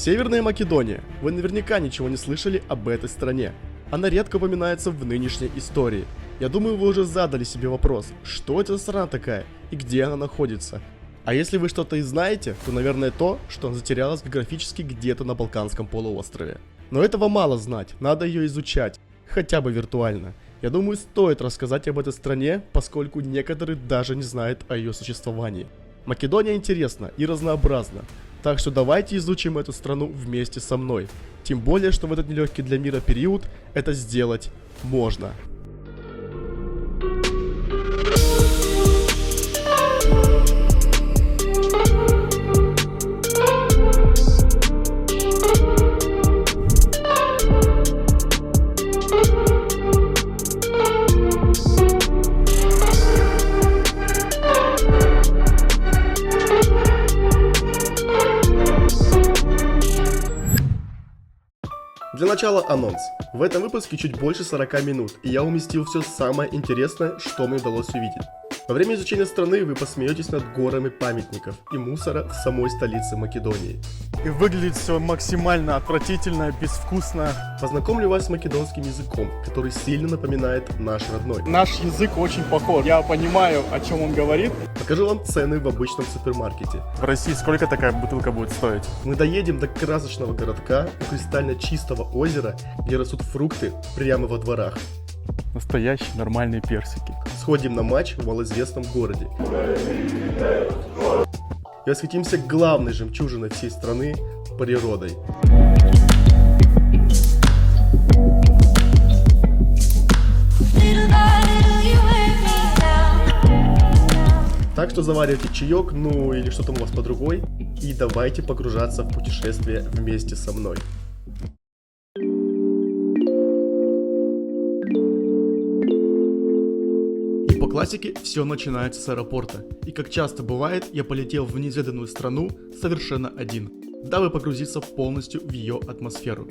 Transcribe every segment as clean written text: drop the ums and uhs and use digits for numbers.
Северная Македония. Вы наверняка ничего не слышали об этой стране. Она редко упоминается в нынешней истории. Я думаю, вы уже задали себе вопрос, что это за страна такая и где она находится. А если вы что-то и знаете, то, наверное, то, что она затерялась географически где-то на Балканском полуострове. Но этого мало знать, надо ее изучать, хотя бы виртуально. Я думаю, стоит рассказать об этой стране, поскольку некоторые даже не знают о ее существовании. Македония интересна и разнообразна, так что давайте изучим эту страну вместе со мной. Тем более, что в этот нелегкий для мира период это сделать можно. Для начала анонс. В этом выпуске чуть больше 40 минут, и я уместил все самое интересное, что мне удалось увидеть. Во время изучения страны вы посмеетесь над горами памятников и мусора в самой столице Македонии. И выглядит все максимально отвратительно, безвкусно. Познакомлю вас с македонским языком, который сильно напоминает наш родной. Наш язык очень похож. Я понимаю, о чем он говорит. Покажу вам цены в обычном супермаркете. В России сколько такая бутылка будет стоить? Мы доедем до красочного городка у кристально чистого озера, где растут фрукты прямо во дворах. Настоящие нормальные персики. Сходим на матч в малоизвестном городе. И восхитимся главной жемчужиной всей страны – природой. Так что заваривайте чаек, ну или что там у вас под рукой, и давайте погружаться в путешествие вместе со мной. По классике все начинается с аэропорта, и как часто бывает, я полетел в неизведанную страну совершенно один, дабы погрузиться полностью в ее атмосферу.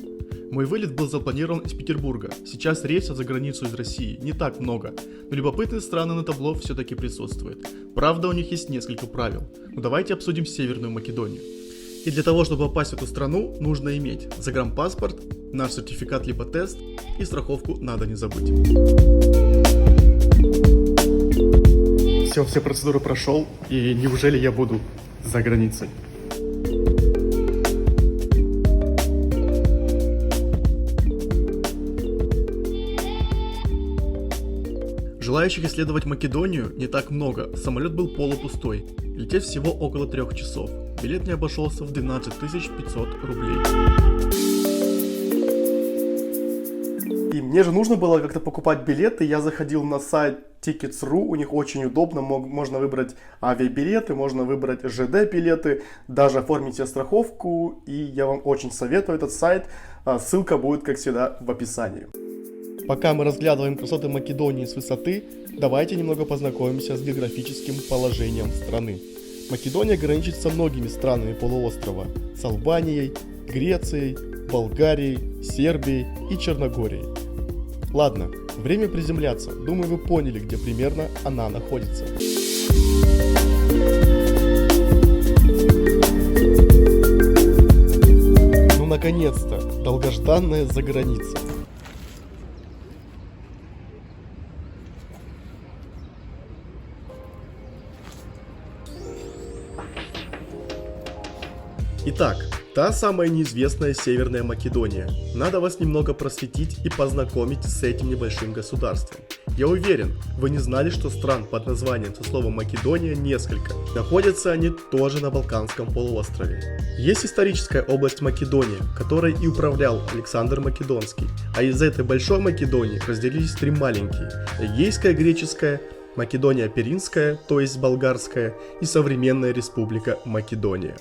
Мой вылет был запланирован из Петербурга, сейчас рейсов за границу из России не так много, но любопытные страны на табло все-таки присутствуют. Правда, у них есть несколько правил, но давайте обсудим Северную Македонию. И для того, чтобы попасть в эту страну, нужно иметь загранпаспорт, наш сертификат либо тест, и страховку надо не забыть. Все процедуры прошел, и неужели я буду за границей? Желающих исследовать Македонию не так много, самолет был полупустой, лететь всего около 3 часов, билет не обошелся в 12 500 рублей. И мне же нужно было как-то покупать билеты, я заходил на сайт Tickets.ru, у них очень удобно, можно выбрать авиабилеты, можно выбрать ЖД-билеты, даже оформить себе страховку, и я вам очень советую этот сайт, ссылка будет, как всегда, в описании. Пока мы разглядываем красоты Македонии с высоты, давайте немного познакомимся с географическим положением страны. Македония граничит со многими странами полуострова, с Албанией, Грецией, Болгарией, Сербией и Черногорией. Ладно, время приземляться, думаю, вы поняли, где примерно она находится. Ну, наконец-то, долгожданная заграница. Итак, та самая неизвестная Северная Македония. Надо вас немного просветить и познакомить с этим небольшим государством. Я уверен, вы не знали, что стран под названием со словом Македония несколько. Находятся они тоже на Балканском полуострове. Есть историческая область Македония, которой и управлял Александр Македонский. А из этой большой Македонии разделились 3 маленькие. Эгейская, греческая, Македония Пиринская, то есть болгарская, и современная республика Македония.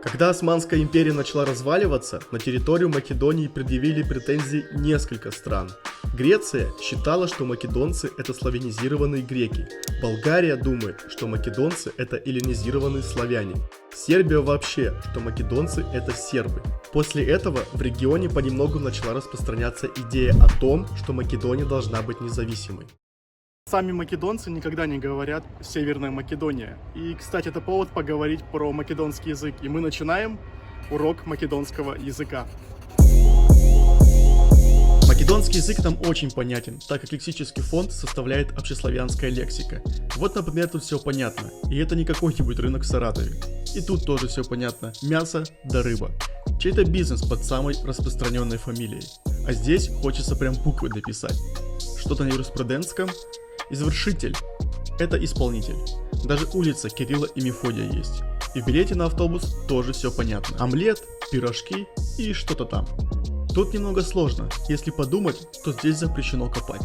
Когда Османская империя начала разваливаться, на территорию Македонии предъявили претензии несколько стран. Греция считала, что македонцы это славянизированные греки. Болгария думает, что македонцы это эллинизированные славяне. Сербия вообще, что македонцы это сербы. После этого в регионе понемногу начала распространяться идея о том, что Македония должна быть независимой. Сами македонцы никогда не говорят «Северная Македония». И, кстати, это повод поговорить про македонский язык. И мы начинаем урок македонского языка. Македонский язык нам очень понятен, так как лексический фонд составляет общеславянская лексика. Вот, например, тут все понятно. И это не какой-нибудь рынок в Саратове. И тут тоже все понятно. Мясо да рыба. Чей-то бизнес под самой распространенной фамилией. А здесь хочется прям буквы дописать. Что-то на юриспруденском. Извършитель – это исполнитель. Даже улица Кирилла и Мефодия есть. И в билете на автобус тоже все понятно. Омлет, пирожки и что-то там. Тут немного сложно. Если подумать, то здесь запрещено копать.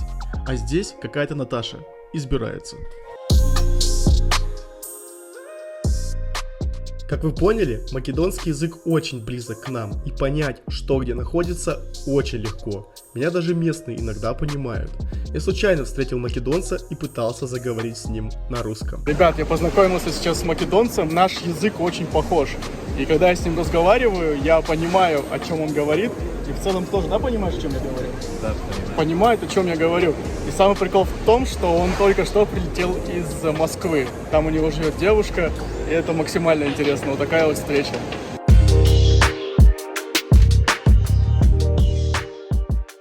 А здесь какая-то Наташа избирается. Как вы поняли, македонский язык очень близок к нам, и понять, что где находится, очень легко. Меня даже местные иногда понимают. Я случайно встретил македонца и пытался заговорить с ним на русском. Ребят, я познакомился сейчас с македонцем, наш язык очень похож. И когда я с ним разговариваю, я понимаю, о чем он говорит. И в целом тоже, да, понимаешь, о чем я говорю? Да, понимаю. Понимает, о чем я говорю. И самый прикол в том, что он только что прилетел из Москвы. Там у него живет девушка, и это максимально интересно. Вот такая вот встреча.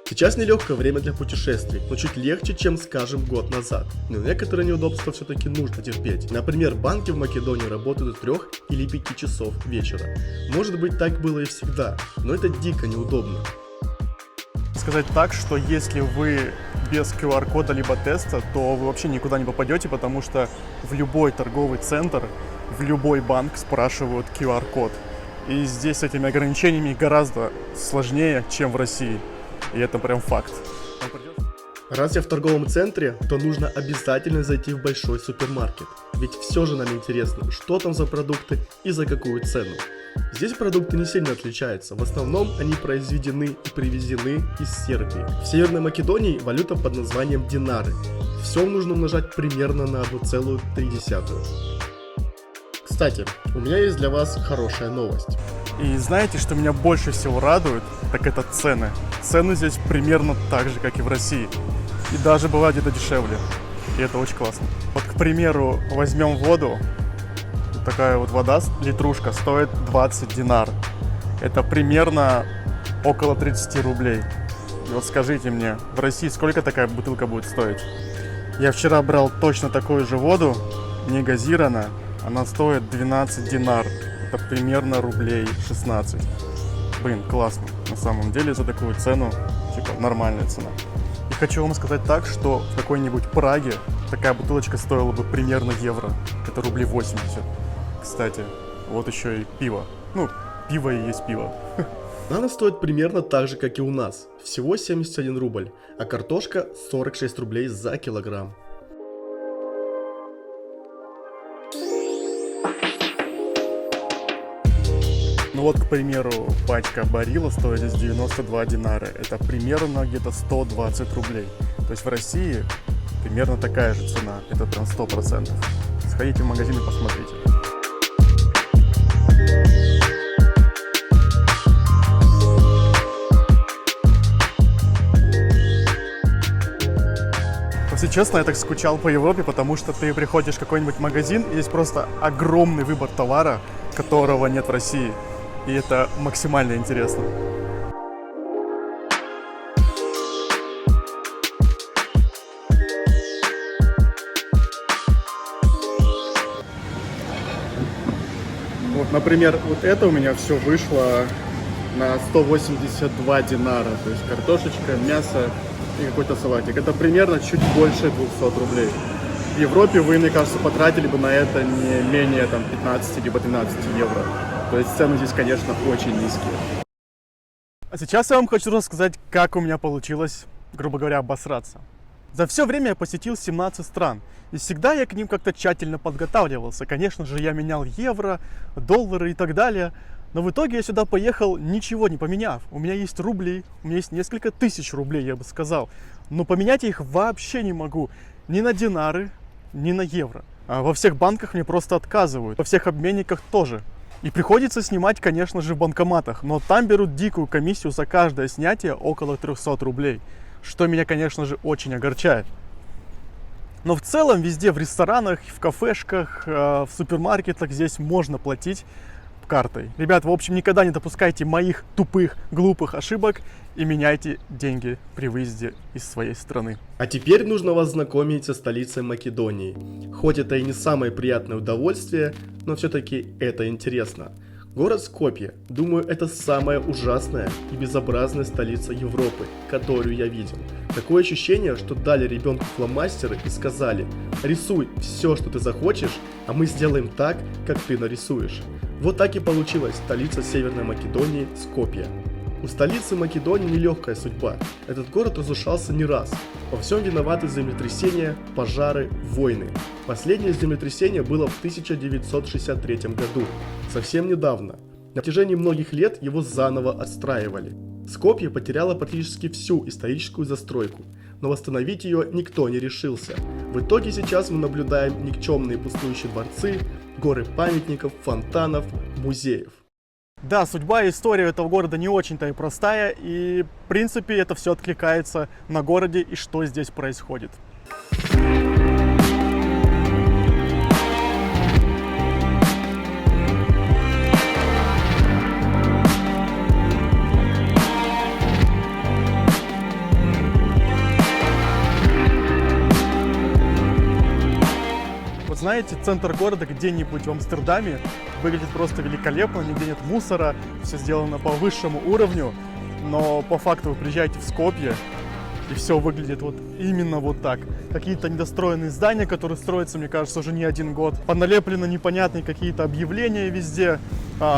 Сейчас нелегкое время для путешествий, но чуть легче, чем, скажем, год назад. Но некоторые неудобства все-таки нужно терпеть. Например, банки в Македонии работают до 3 или 5 часов вечера. Может быть, так было и всегда, но это дико неудобно. Сказать так, что если вы без QR-кода либо теста, то вы вообще никуда не попадете, потому что в любой торговый центр, в любой банк спрашивают QR-код. И здесь с этими ограничениями гораздо сложнее, чем в России. И это прям факт. Раз я в торговом центре, то нужно обязательно зайти в большой супермаркет. Ведь все же нам интересно, что там за продукты и за какую цену. Здесь продукты не сильно отличаются. В основном они произведены и привезены из Сербии. В Северной Македонии валюта под названием динары. Все нужно умножать примерно на 1,3. Кстати, у меня есть для вас хорошая новость. И знаете, что меня больше всего радует, так это цены. Цены здесь примерно так же, как и в России. И даже бывает где-то дешевле. И это очень классно. Вот, к примеру, возьмем воду. Такая вот вода, литрушка, стоит 20 динар. Это примерно около 30 рублей. И вот скажите мне, в России сколько такая бутылка будет стоить? Я вчера брал точно такую же воду, не газированная. Она стоит 12 динар. Это примерно рублей 16. Блин, классно. На самом деле за такую цену, типа, нормальная цена. И хочу вам сказать так, что в какой-нибудь Праге такая бутылочка стоила бы примерно евро. Это рублей 80. Кстати, вот еще и пиво. Ну, пиво и есть пиво. Она стоит примерно так же, как и у нас. Всего 71 рубль. А картошка 46 рублей за килограмм. Ну вот, к примеру, пачка Барилла стоит здесь 92 динара. Это примерно где-то 120 рублей. То есть в России примерно такая же цена. Это прям 100%. Сходите в магазин и посмотрите. Если честно, я так скучал по Европе, потому что ты приходишь в какой-нибудь магазин, и здесь просто огромный выбор товара, которого нет в России. И это максимально интересно. Вот, например, вот это у меня все вышло на 182 динара. То есть картошечка, мясо и какой-то салатик. Это примерно чуть больше 200 рублей. В Европе вы, мне кажется, потратили бы на это не менее там, 15 либо 13 евро. То есть цены здесь, конечно, очень низкие. А сейчас я вам хочу рассказать, как у меня получилось, грубо говоря, обосраться. За все время я посетил 17 стран. И всегда я к ним как-то тщательно подготавливался. Конечно же, я менял евро, доллары и так далее. Но в итоге я сюда поехал, ничего не поменяв. У меня есть рубли, у меня есть несколько тысяч рублей, я бы сказал. Но поменять я их вообще не могу. Ни на динары, ни на евро. А во всех банках мне просто отказывают. Во всех обменниках тоже. И приходится снимать, конечно же, в банкоматах, но там берут дикую комиссию за каждое снятие около 300 рублей, что меня, конечно же, очень огорчает. Но в целом везде, в ресторанах, в кафешках, в супермаркетах здесь можно платить картой. Ребят, в общем, никогда не допускайте моих тупых, глупых ошибок и меняйте деньги при выезде из своей страны. А теперь нужно вас знакомить со столицей Македонии. Хоть это и не самое приятное удовольствие, но все-таки это интересно. Город Скопье, думаю, это самая ужасная и безобразная столица Европы, которую я видел. Такое ощущение, что дали ребенку фломастеры и сказали: рисуй все, что ты захочешь, а мы сделаем так, как ты нарисуешь. Вот так и получилась столица Северной Македонии Скопье. У столицы Македонии нелегкая судьба. Этот город разрушался не раз. Во всем виноваты землетрясения, пожары, войны. Последнее землетрясение было в 1963 году, совсем недавно. На протяжении многих лет его заново отстраивали. Скопье потеряло практически всю историческую застройку, но восстановить ее никто не решился. В итоге сейчас мы наблюдаем никчемные пустующие дворцы, горы памятников, фонтанов, музеев. Да, судьба и история этого города не очень-то и простая, и в принципе это все откликается на городе и что здесь происходит. Знаете, центр города где-нибудь в Амстердаме выглядит просто великолепно, нигде нет мусора, все сделано по высшему уровню, но по факту вы приезжаете в Скопье, и все выглядит вот именно вот так. Какие-то недостроенные здания, которые строятся, мне кажется, уже не один год. Поналеплены непонятные какие-то объявления везде,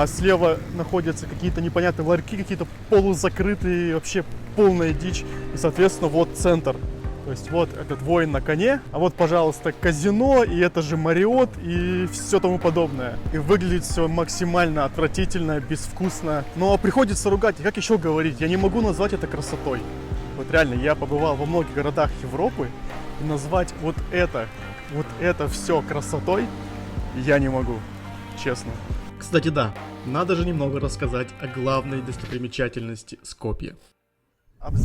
слева находятся какие-то непонятные ларьки, какие-то полузакрытые, вообще полная дичь. И, соответственно, вот центр. То есть вот этот воин на коне, а вот, пожалуйста, казино, и это же Марриотт, и все тому подобное. И выглядит все максимально отвратительно, безвкусно. Но приходится ругать, и как еще говорить, я не могу назвать это красотой. Вот реально, я побывал во многих городах Европы, и назвать вот это все красотой я не могу, честно. Кстати, да, надо же немного рассказать о главной достопримечательности Скопье.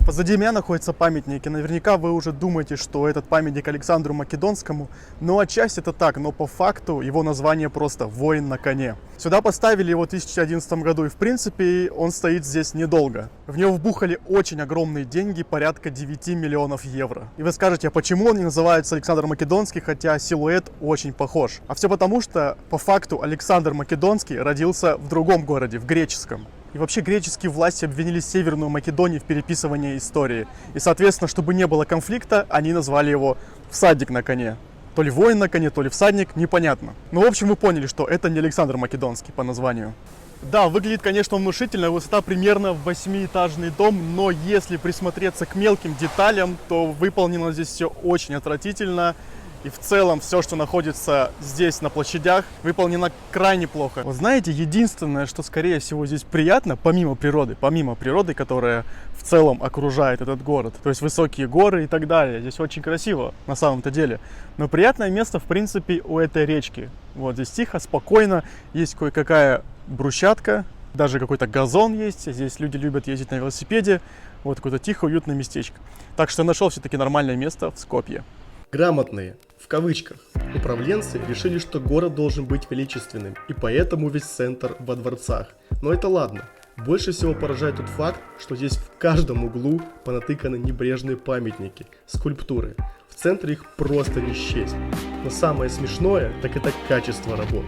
Позади меня находятся памятники. Наверняка вы уже думаете, что этот памятник Александру Македонскому. Но отчасти это так, но по факту его название просто «Воин на коне». Сюда поставили его в 2011 году, и в принципе он стоит здесь недолго. В него вбухали очень огромные деньги, порядка 9 миллионов евро. И вы скажете, а почему он не называется Александр Македонский, хотя силуэт очень похож? А все потому, что по факту Александр Македонский родился в другом городе, в греческом. И вообще греческие власти обвинили Северную Македонию в переписывании истории. И, соответственно, чтобы не было конфликта, они назвали его «Всадник на коне». То ли воин на коне, то ли всадник, непонятно. Ну, в общем, вы поняли, что это не Александр Македонский по названию. Да, выглядит, конечно, внушительно, высота примерно в 8-этажный дом, но если присмотреться к мелким деталям, то выполнено здесь все очень отвратительно. И в целом все, что находится здесь на площадях, выполнено крайне плохо. Вот знаете, единственное, что скорее всего здесь приятно, помимо природы, которая в целом окружает этот город, то есть высокие горы и так далее, здесь очень красиво на самом-то деле. Но приятное место, в принципе, у этой речки. Вот здесь тихо, спокойно, есть кое-какая брусчатка, даже какой-то газон есть, здесь люди любят ездить на велосипеде, вот какое-то тихое, уютное местечко. Так что я нашел все-таки нормальное место в Скопье. Грамотные, в кавычках, управленцы решили, что город должен быть величественным, и поэтому весь центр во дворцах. Но это ладно. Больше всего поражает тот факт, что здесь в каждом углу понатыканы небрежные памятники, скульптуры. В центре их просто не счесть. Но самое смешное, так это качество работ.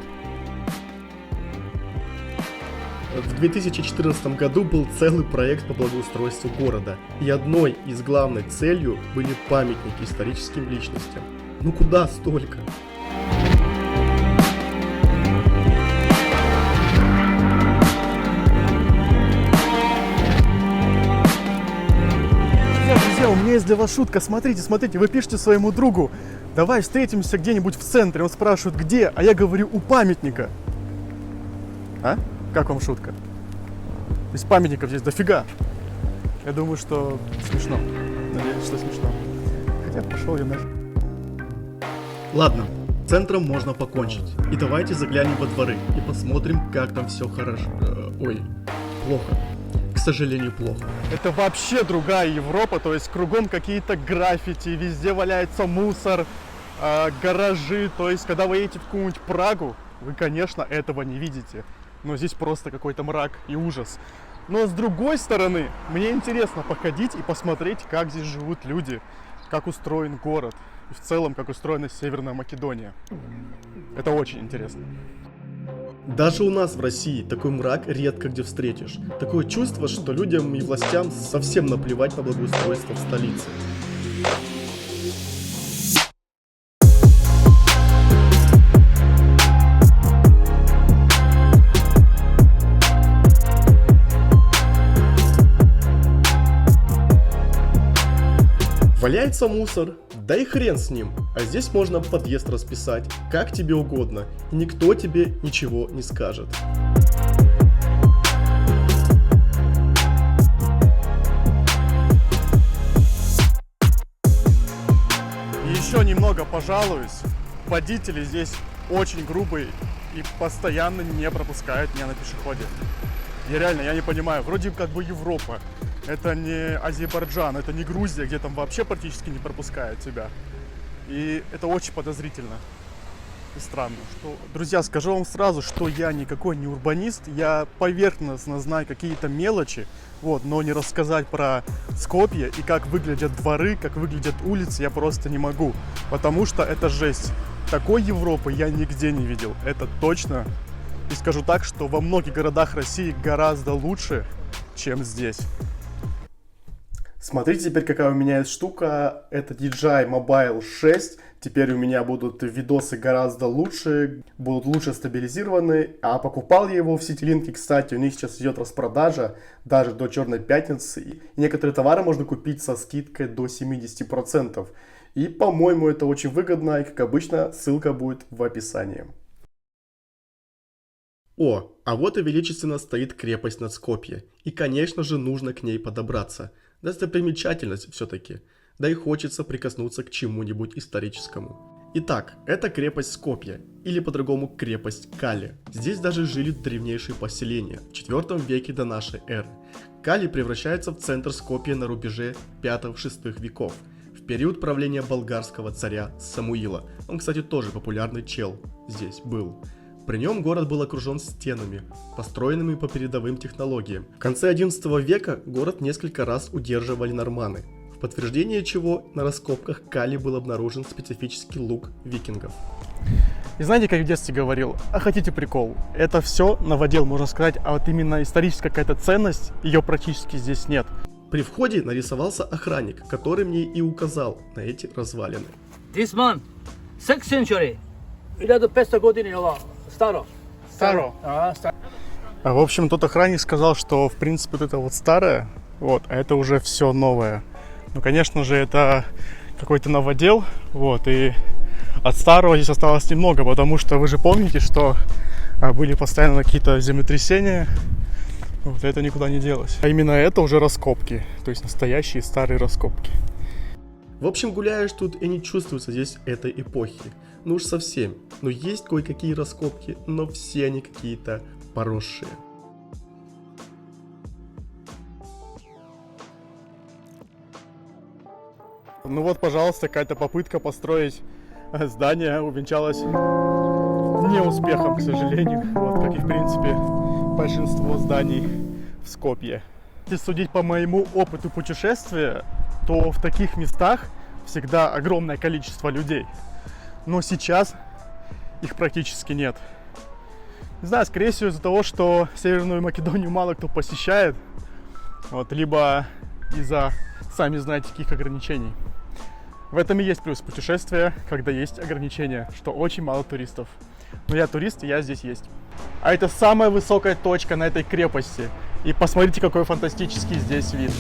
В 2014 году был целый проект по благоустройству города, и одной из главной целью были памятники историческим личностям. Ну куда столько? Друзья, у меня есть для вас шутка. Смотрите, вы пишете своему другу: давай встретимся где-нибудь в центре. Он спрашивает, где, а я говорю, у памятника. А? Как вам шутка? Из памятников здесь дофига. Я думаю, что смешно. Надеюсь, что смешно. Хотя пошел я нафиг. Ладно, с центром можно покончить. И давайте заглянем во дворы и посмотрим, как там все хорошо. Плохо. К сожалению, плохо. Это вообще другая Европа, то есть кругом какие-то граффити, везде валяется мусор. гаражи. То есть, когда вы едете в какую-нибудь Прагу, вы, конечно, этого не видите. Но здесь просто какой-то мрак и ужас. Но с другой стороны, мне интересно походить и посмотреть, как здесь живут люди, как устроен город и в целом, как устроена Северная Македония. Это очень интересно. Даже у нас в России такой мрак редко где встретишь. Такое чувство, что людям и властям совсем наплевать на благоустройство в столице. Валяется мусор, да и хрен с ним. А здесь можно подъезд расписать, как тебе угодно, и никто тебе ничего не скажет. Еще немного пожалуюсь. Водители здесь очень грубые и постоянно не пропускают меня на пешеходе. Я не понимаю, вроде как бы Европа. Это не Азербайджан, это не Грузия, где там вообще практически не пропускают тебя. И это очень подозрительно и странно. Друзья, скажу вам сразу, что я никакой не урбанист, я поверхностно знаю какие-то мелочи, но не рассказать про Скопье и как выглядят дворы, как выглядят улицы я просто не могу, потому что это жесть. Такой Европы я нигде не видел, это точно. И скажу так, что во многих городах России гораздо лучше, чем здесь. Смотрите теперь, какая у меня есть штука. Это DJI Mobile 6. Теперь у меня будут видосы гораздо лучше, будут лучше стабилизированы. А покупал я его в Ситилинке, кстати. У них сейчас идет распродажа даже до Черной Пятницы. И некоторые товары можно купить со скидкой до 70%. И, по-моему, это очень выгодно. И, как обычно, ссылка будет в описании. О, а вот и величественно стоит крепость над Скопье. И, конечно же, нужно к ней подобраться. Достопримечательность все-таки. Да и хочется прикоснуться к чему-нибудь историческому. Итак, это крепость Скопье, или по-другому крепость Кали. Здесь даже жили древнейшие поселения в 4 веке до нашей эры. Кали превращается в центр Скопья на рубеже 5-6 веков, в период правления болгарского царя Самуила. Он, кстати, тоже популярный чел здесь был. При нем город был окружен стенами, построенными по передовым технологиям. В конце 11 века город несколько раз удерживали норманы, в подтверждение чего на раскопках Кали был обнаружен специфический лук викингов. И знаете, как в детстве говорил, а хотите прикол? Это все новодел, можно сказать, а вот именно историческая какая-то ценность, ее практически здесь нет. При входе нарисовался охранник, который мне и указал на эти развалины. This man, 6th century, 1500 годин ова. Старо. В общем, тот охранник сказал, что в принципе вот это вот старое, а это уже все новое. Ну, конечно же, это какой-то новодел, и от старого здесь осталось немного, потому что вы же помните, что были постоянно какие-то землетрясения, это никуда не делось. А именно это уже раскопки, то есть настоящие старые раскопки. В общем, гуляешь тут и не чувствуется здесь этой эпохи. Ну уж совсем. Но есть кое-какие раскопки, но все они какие-то поросшие. Ну вот, пожалуйста, какая-то попытка построить здание увенчалась неуспехом, к сожалению. Как и, в принципе, большинство зданий в Скопье. Если судить по моему опыту путешествия, то в таких местах всегда огромное количество людей. Но сейчас их практически нет. Не знаю, скорее всего из-за того, что Северную Македонию мало кто посещает, либо из-за, сами знаете, каких ограничений. В этом и есть плюс путешествия, когда есть ограничения, что очень мало туристов. Но я турист, и я здесь есть. А это самая высокая точка на этой крепости. И посмотрите, какой фантастический здесь вид.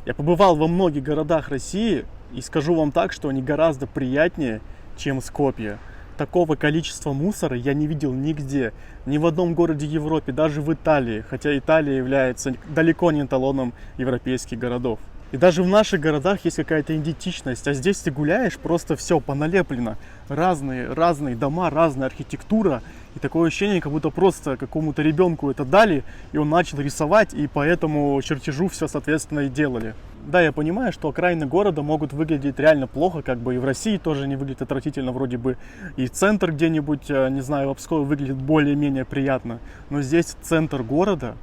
Я побывал во многих городах России и скажу вам так, что они гораздо приятнее, чем Скопье. такого количества мусора я не видел нигде. Ни в одном городе Европы, даже в Италии. Хотя Италия является далеко не эталоном европейских городов. И даже в наших городах есть какая-то идентичность. А здесь ты гуляешь, просто все поналеплено. Разные дома, разная архитектура. И такое ощущение, как будто просто какому-то ребенку это дали, и он начал рисовать, и по этому чертежу все, соответственно, и делали. Да, я понимаю, что окраины города могут выглядеть реально плохо, как бы и в России тоже не выглядит отвратительно, вроде бы и центр где-нибудь, не знаю, в Обскове выглядит более-менее приятно. Но здесь центр города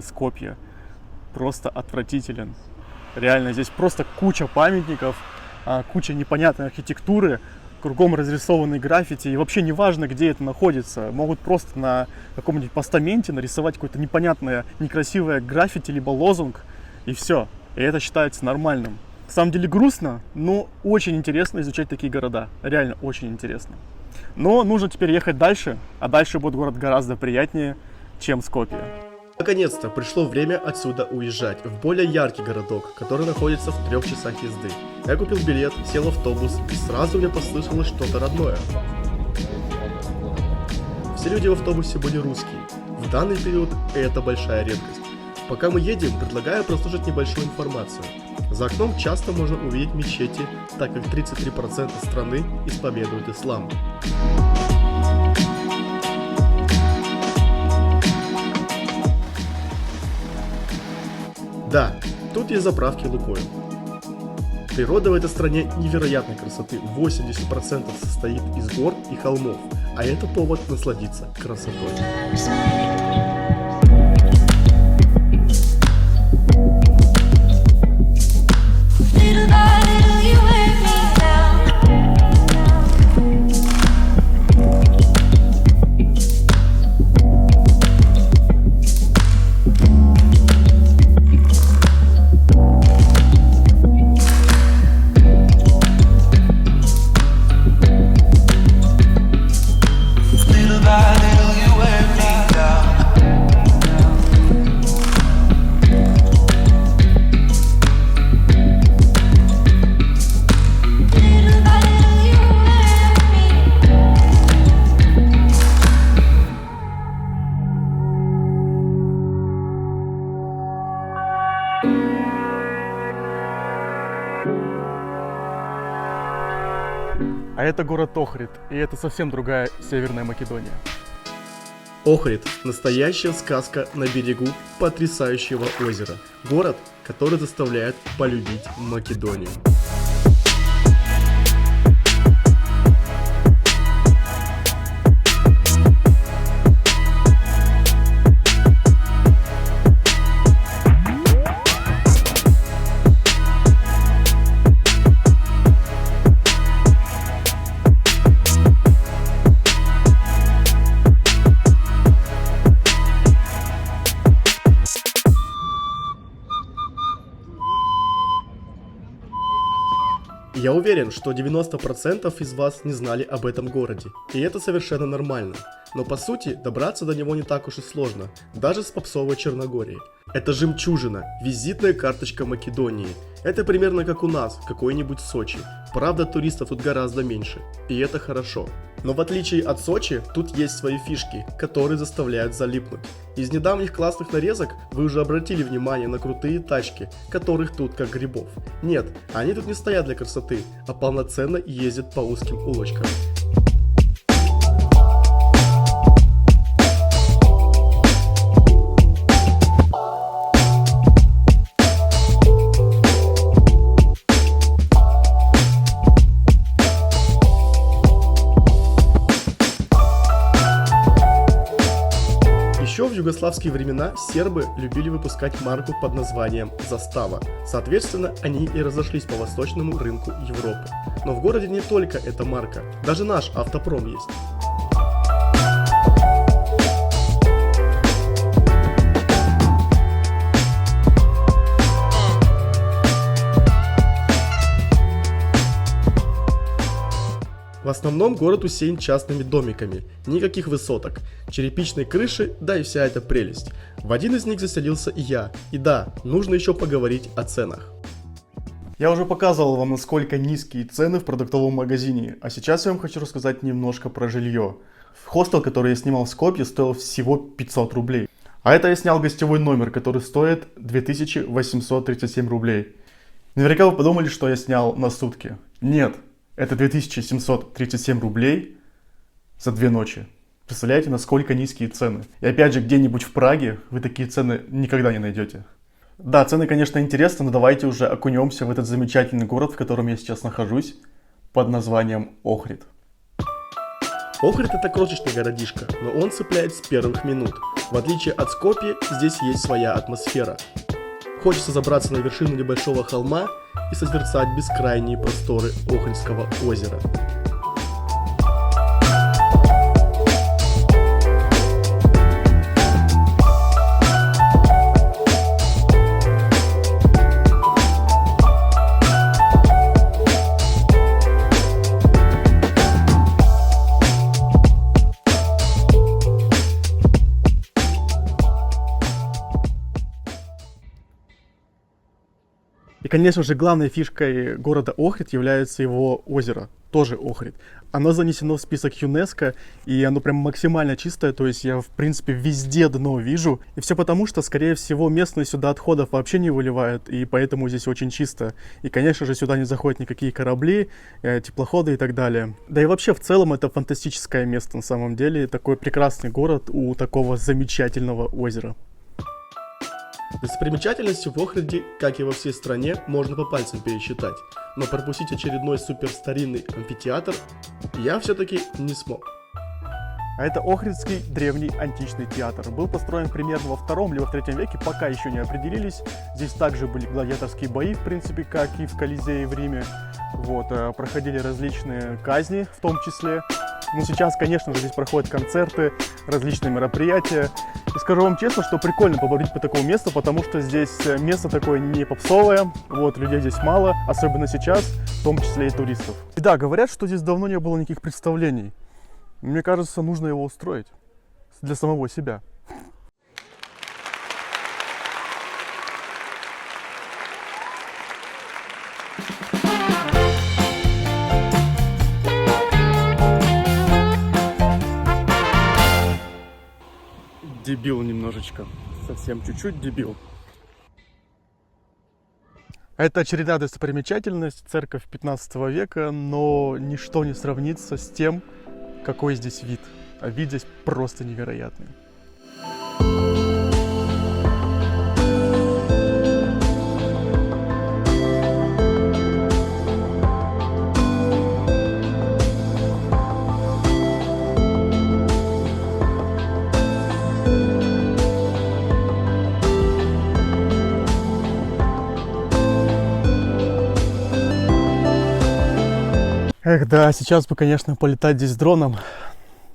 Скопье, просто отвратителен. Реально, здесь просто куча памятников, куча непонятной архитектуры, кругом разрисованные граффити, и вообще не важно, где это находится. Могут просто на каком-нибудь постаменте нарисовать какое-то непонятное, некрасивое граффити, либо лозунг, и все. И это считается нормальным. На самом деле грустно, но очень интересно изучать такие города. Реально очень интересно. Но нужно теперь ехать дальше, а дальше будет город гораздо приятнее, чем Скопье. Наконец-то пришло время отсюда уезжать в более яркий городок, который находится в 3 часах езды. Я купил билет, сел в автобус, и сразу мне послышалось что-то родное. Все люди в автобусе были русские. В данный период это большая редкость. Пока мы едем, предлагаю прослушать небольшую информацию. За окном часто можно увидеть мечети, так как 33% страны исповедуют ислам. Да, тут есть заправки Лукойл. Природа в этой стране невероятной красоты. 80% состоит из гор и холмов, а это повод насладиться красотой. А это город Охрид, и это совсем другая Северная Македония. Охрид – настоящая сказка на берегу потрясающего озера. Город, который заставляет полюбить Македонию. Я уверен, что 90% из вас не знали об этом городе, и это совершенно нормально. Но по сути, добраться до него не так уж и сложно, даже с попсовой Черногории. Это жемчужина, визитная карточка Македонии. Это примерно как у нас, какой-нибудь Сочи. Правда, туристов тут гораздо меньше, и это хорошо. Но в отличие от Сочи, тут есть свои фишки, которые заставляют залипнуть. Из недавних классных нарезок вы уже обратили внимание на крутые тачки, которых тут как грибов. Нет, они тут не стоят для красоты, а полноценно ездят по узким улочкам. Еще в югославские времена сербы любили выпускать марку под названием «Застава». Соответственно, они и разошлись по восточному рынку Европы. Но в городе не только эта марка, даже наш автопром есть. В основном город усеян частными домиками, никаких высоток, черепичные крыши, да и вся эта прелесть. В один из них заселился и я. И да, нужно еще поговорить о ценах. Я уже показывал вам, насколько низкие цены в продуктовом магазине, а сейчас я вам хочу рассказать немножко про жилье. Хостел, который я снимал в Скопье, стоил всего 500 рублей. А это я снял гостевой номер, который стоит 2837 рублей. Наверняка вы подумали, что я снял на сутки. Нет, это 2737 рублей за 2 ночи. Представляете, насколько низкие цены. И опять же, где-нибудь в Праге вы такие цены никогда не найдете. Да, цены, конечно, интересны, но давайте уже окунемся в этот замечательный город, в котором я сейчас нахожусь, под названием Охрид. Охрид — это крошечный городишко, но он цепляет с первых минут. В отличие от Скопья, здесь есть своя атмосфера. Хочется забраться на вершину небольшого холма и созерцать бескрайние просторы Охридского озера. И, конечно же, главной фишкой города Охрид является его озеро, тоже Охрид. Оно занесено в список ЮНЕСКО, и оно прям максимально чистое, то есть я, в принципе, везде дно вижу. И все потому, что, скорее всего, местные сюда отходов вообще не выливают, и поэтому здесь очень чисто. И, конечно же, сюда не заходят никакие корабли, теплоходы и так далее. Да и вообще, в целом, это фантастическое место на самом деле, такой прекрасный город у такого замечательного озера. Достопримечательности в Охриде, как и во всей стране, можно по пальцам пересчитать, но пропустить очередной суперстаринный амфитеатр я все-таки не смог. А это Охридский древний античный театр. Был построен примерно во 2 или во 3 веке, пока еще не определились. Здесь также были гладиаторские бои, в принципе, как и в Колизее в Риме. Вот, проходили различные казни в том числе. Ну, сейчас, конечно же, здесь проходят концерты, различные мероприятия. И скажу вам честно, что прикольно побродить по такому месту, потому что здесь место такое не попсовое, вот, людей здесь мало, особенно сейчас, в том числе и туристов. И да, говорят, что здесь давно не было никаких представлений. Мне кажется, нужно его устроить для самого себя. Дебил немножечко, совсем чуть-чуть дебил. Это очередная достопримечательность, церковь 15 века, но ничто не сравнится с тем, какой здесь вид. А вид здесь просто невероятный. Эх, да, сейчас бы, конечно, полетать здесь дроном,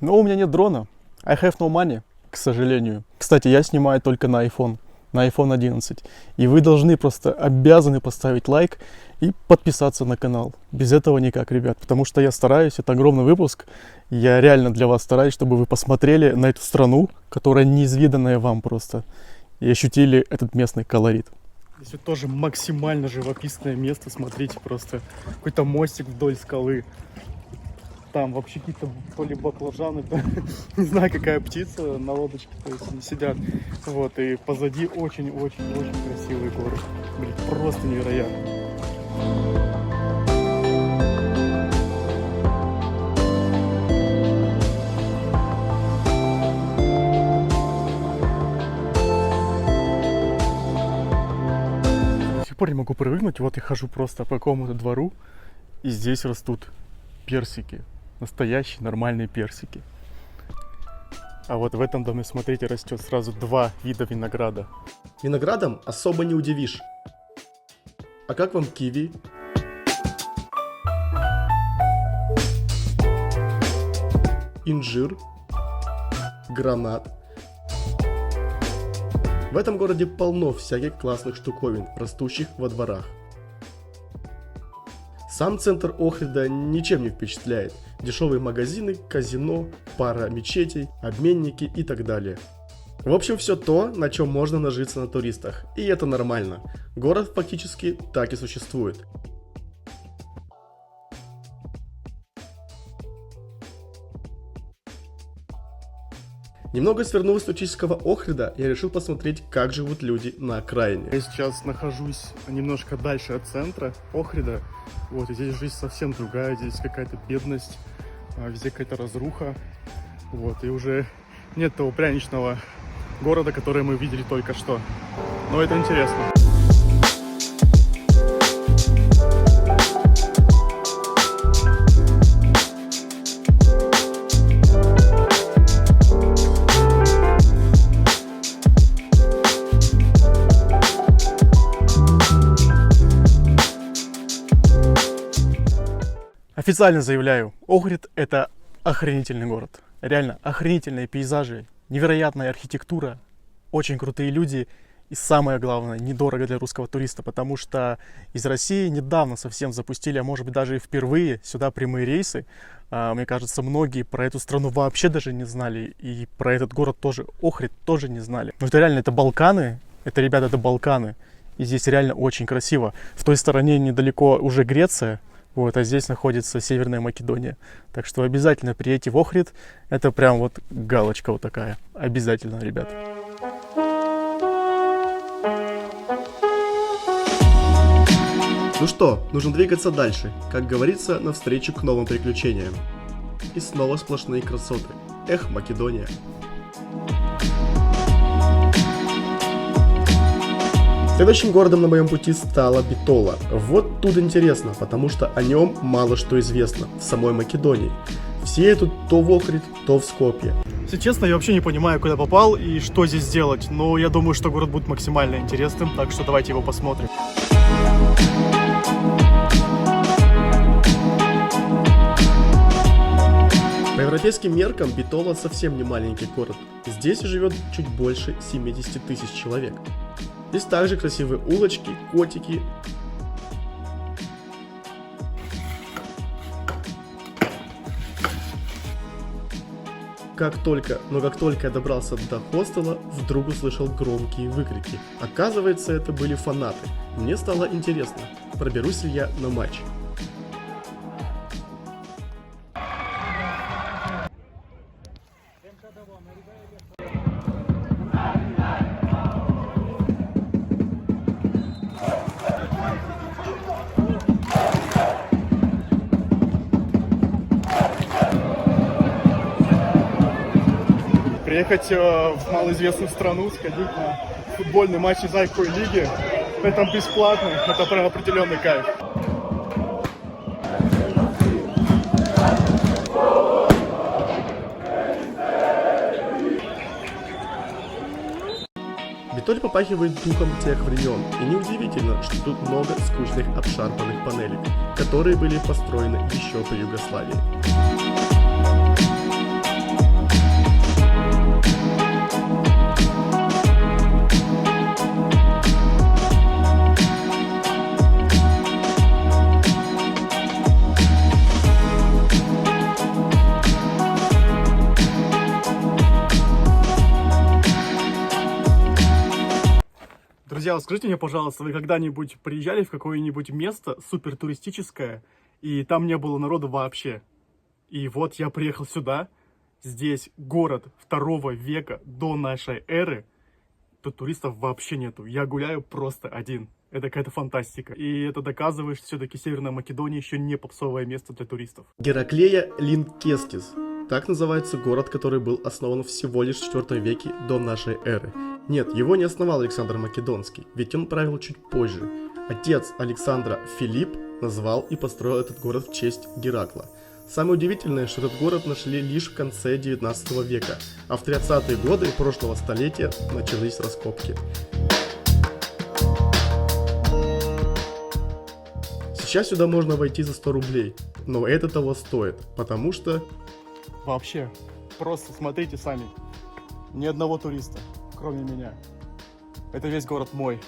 но у меня нет дрона. I have no money, к сожалению. Кстати, я снимаю только на iPhone 11. И вы должны просто обязаны поставить лайк и подписаться на канал. Без этого никак, ребят, потому что я стараюсь, это огромный выпуск. Я реально для вас стараюсь, чтобы вы посмотрели на эту страну, которая неизведанная вам просто, и ощутили этот местный колорит. Здесь вот тоже максимально живописное место, смотрите, просто какой-то мостик вдоль скалы. Там вообще какие-то то ли баклажаны, то не знаю какая птица на лодочке, то есть они сидят. Вот, и позади очень-очень-очень красивый город. Блин, просто невероятно. Не могу привыкнуть, вот я хожу просто по какому-то двору, и здесь растут персики, настоящие нормальные персики. А вот в этом доме, смотрите, растет сразу 2 вида винограда. Виноградом особо не удивишь. А как вам киви? Инжир? Гранат? В этом городе полно всяких классных штуковин, растущих во дворах. Сам центр Охрида ничем не впечатляет. Дешевые магазины, казино, пара мечетей, обменники и так далее. В общем, все то, на чем можно нажиться на туристах. И это нормально. Город фактически так и существует. Немного свернув с туристического Охрида, я решил посмотреть, как живут люди на окраине. Я сейчас нахожусь немножко дальше от центра Охрида. Вот, и здесь жизнь совсем другая, здесь какая-то бедность, везде какая-то разруха. Вот, и уже нет того пряничного города, который мы видели только что. Но это интересно. Официально заявляю, Охрид — это охренительный город. Реально, охренительные пейзажи, невероятная архитектура, очень крутые люди и самое главное, недорого для русского туриста, потому что из России недавно совсем запустили, а может быть даже и впервые, сюда прямые рейсы. Мне кажется, многие про эту страну вообще даже не знали, и про этот город тоже, Охрид, тоже не знали. Но это реально, это Балканы, это Балканы, и здесь реально очень красиво. В той стороне недалеко уже Греция. Вот, а здесь находится Северная Македония. Так что обязательно приедьте в Охрид. Это прям вот галочка вот такая. Обязательно, ребят. Ну что, нужно двигаться дальше. Как говорится, навстречу к новым приключениям. И снова сплошные красоты. Эх, Македония. Следующим городом на моем пути стала Битола. Вот тут интересно, потому что о нем мало что известно в самой Македонии. Все идут то в Охрид, то в Скопье. Если честно, я вообще не понимаю, куда попал и что здесь делать. Но я думаю, что город будет максимально интересным, так что давайте его посмотрим. По европейским меркам Битола совсем не маленький город. Здесь живет чуть больше 70 тысяч человек. Здесь также красивые улочки, котики. Как только я добрался до хостела, вдруг услышал громкие выкрики. Оказывается, это были фанаты. Мне стало интересно, проберусь ли я на матч. Приехать в малоизвестную страну, сходить на футбольный матч из Айкой лиги, это бесплатно, это прям определенный кайф. Битоль попахивает духом тех времен, и неудивительно, что тут много скучных обшарпанных панелек, которые были построены еще при Югославии. Друзья, скажите мне, пожалуйста, вы когда-нибудь приезжали в какое-нибудь место супер туристическое, и там не было народу вообще? И вот я приехал сюда, здесь город 2 века до нашей эры, тут туристов вообще нету, я гуляю просто один. Это какая-то фантастика. И это доказывает, что все-таки Северная Македония еще не попсовое место для туристов. Гераклея Линкестис. Так называется город, который был основан всего лишь в 4 веке до нашей эры. Нет, его не основал Александр Македонский, ведь он правил чуть позже. Отец Александра Филипп назвал и построил этот город в честь Геракла. Самое удивительное, что этот город нашли лишь в конце 19 века, а в 30-е годы прошлого столетия начались раскопки. Сейчас сюда можно войти за 100 рублей, но это того стоит, потому что... Вообще, просто смотрите сами. Ни одного туриста, кроме меня. Это весь город мой.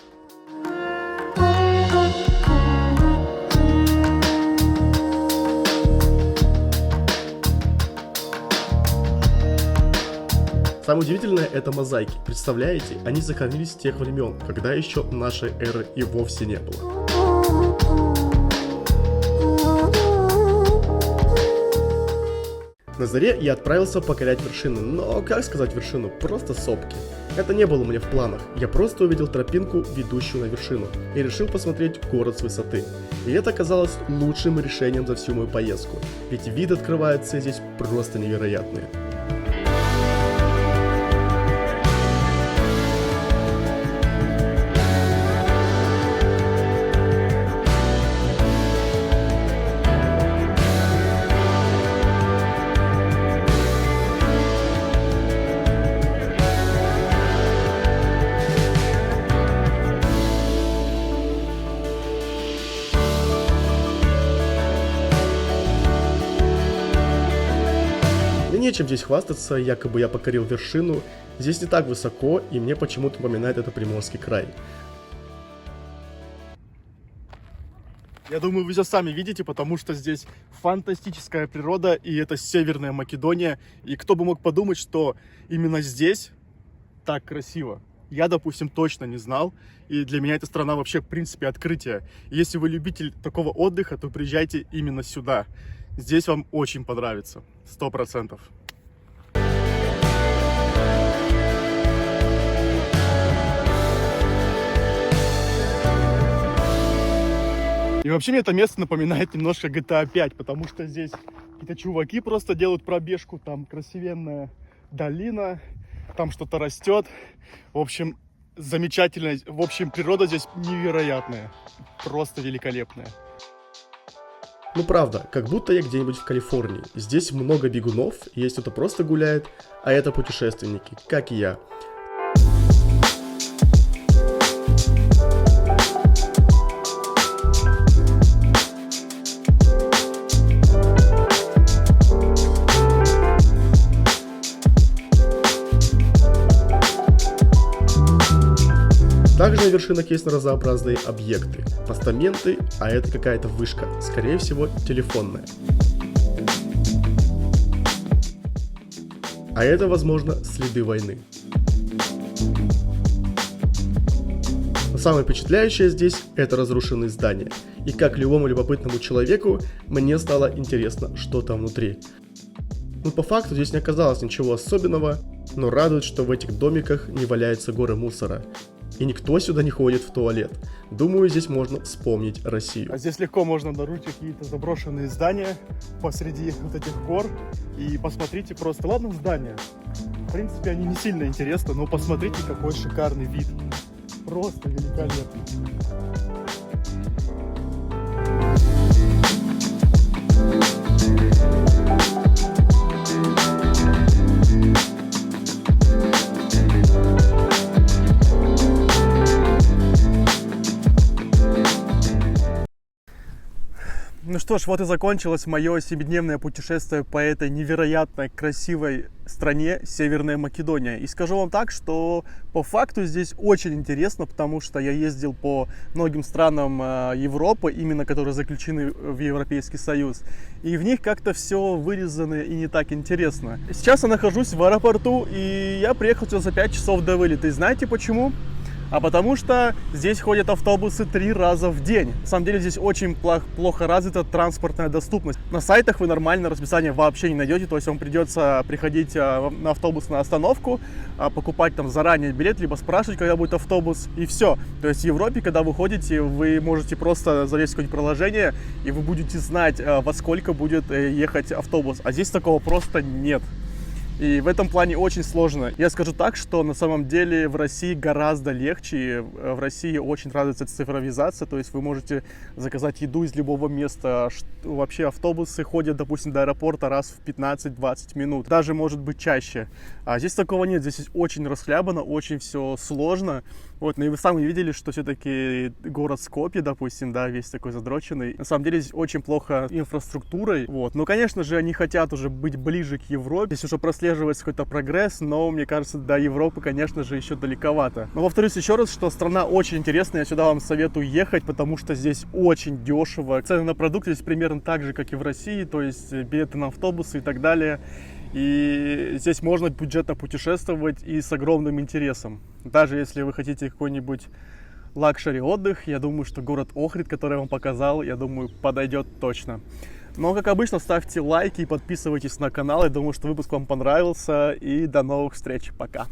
Самое удивительное — это мозаики. Представляете, они сохранились с тех времен, когда еще нашей эры и вовсе не было. На заре я отправился покорять вершину, но как сказать вершину, просто сопки. Это не было у меня в планах, я просто увидел тропинку, ведущую на вершину, и решил посмотреть город с высоты. И это оказалось лучшим решением за всю мою поездку, ведь виды открываются здесь просто невероятные. Нечем здесь хвастаться, якобы я покорил вершину. Здесь не так высоко, и мне почему-то напоминает это Приморский край. Я думаю, вы все сами видите, потому что здесь фантастическая природа, и это Северная Македония. И кто бы мог подумать, что именно здесь так красиво. Я, допустим, точно не знал, и для меня эта страна вообще, в принципе, открытие. И если вы любитель такого отдыха, то приезжайте именно сюда. Здесь вам очень понравится, 100%. И вообще мне это место напоминает немножко GTA 5, потому что здесь какие-то чуваки просто делают пробежку, там красивенная долина, там что-то растет. В общем, замечательная, в общем, природа здесь невероятная, просто великолепная. Ну правда, как будто я где-нибудь в Калифорнии. Здесь много бегунов, есть кто-то просто гуляет, а это путешественники, как и я. Также на вершинах есть разнообразные объекты, постаменты, а это какая-то вышка, скорее всего телефонная. А это, возможно, следы войны. Но самое впечатляющее здесь — это разрушенные здания. И как любому любопытному человеку, мне стало интересно, что там внутри. Но по факту здесь не оказалось ничего особенного, но радует, что в этих домиках не валяются горы мусора. И никто сюда не ходит в туалет. Думаю, здесь можно вспомнить Россию. А здесь легко можно обнаружить какие-то заброшенные здания посреди вот этих гор. И посмотрите просто, ладно, здания. В принципе, они не сильно интересны, но посмотрите, какой шикарный вид. Просто великолепно. Ну что ж, вот и закончилось мое 7-дневное путешествие по этой невероятно красивой стране Северная Македония. И скажу вам так, что по факту здесь очень интересно, потому что я ездил по многим странам Европы, именно которые заключены в Европейский Союз. И в них как-то все вырезано и не так интересно. Сейчас я нахожусь в аэропорту, и я приехал сюда за 5 часов до вылета. И знаете почему? А потому что здесь ходят автобусы 3 раза в день. На самом деле здесь очень плохо развита транспортная доступность. На сайтах вы нормальное расписание вообще не найдете, то есть вам придется приходить на автобус на остановку, покупать там заранее билет, либо спрашивать, когда будет автобус, и все. То есть в Европе, когда вы ходите, вы можете просто залезть в какое-нибудь приложение, и вы будете знать, во сколько будет ехать автобус. А здесь такого просто нет. И в этом плане очень сложно. Я скажу так, что на самом деле в России гораздо легче. В России очень развита цифровизация, то есть вы можете заказать еду из любого места. Вообще автобусы ходят, допустим, до аэропорта раз в 15-20 минут, даже может быть чаще. А здесь такого нет, здесь очень расхлябано, очень все сложно. Вот, ну и вы сами видели, что все-таки город Скопье, допустим, да, весь такой задроченный. На самом деле здесь очень плохо инфраструктурой. Вот. Но, конечно же, они хотят уже быть ближе к Европе. Здесь уже прослеживается какой-то прогресс, но, мне кажется, до Европы, конечно же, еще далековато. Но повторюсь еще раз, что страна очень интересная, я сюда вам советую ехать, потому что здесь очень дешево. Цены на продукты здесь примерно так же, как и в России, то есть билеты на автобусы и так далее. И здесь можно бюджетно путешествовать и с огромным интересом. Даже если вы хотите какой-нибудь лакшери отдых, я думаю, что город Охрид, который я вам показал, я думаю, подойдет точно. Но, как обычно, ставьте лайки и подписывайтесь на канал. Я думаю, что выпуск вам понравился. И до новых встреч. Пока.